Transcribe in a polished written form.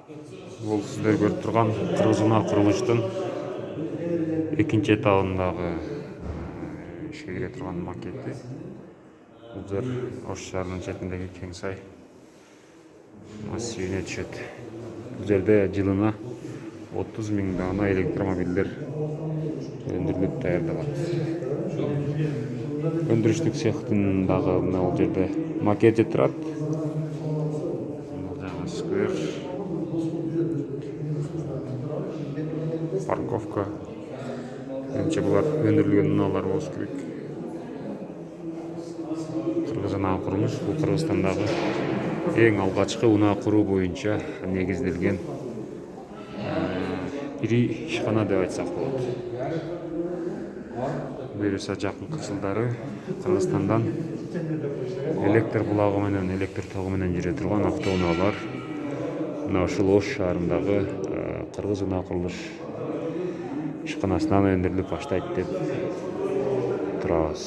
Бұл сіздер көріп тұрған Кыргыз унаа құрылыштың екінші этабындағы ішке кіре тұрған макеті. Бұл жер Ош шаарынын четиндеги кең сай массивине түшөт. Бұл жерде жылына 30.000 дана электромобилдер өндүрүлүп даярдалат. Өндүрүштүк цехтин дагы бул жерде макети турат. Бул жагы сквер, парковка. Менимче булар өндүрүлгөн унаалар болушу керек. Кыргыз унаа курулуш бул Кыргызстандагы эң алгачкы унаа куруу боюнча негизделген ири ишкана деп айтсак болот. Буюрса жакынкы жылдары Кыргызстандан электр булагы менен, электр тогу менен жүрө турган автоунаалар мына ушул Ош шаарындагы Кыргыз унаа курулуш ишканасынан өндүрүлүп баштайт деп турабыз.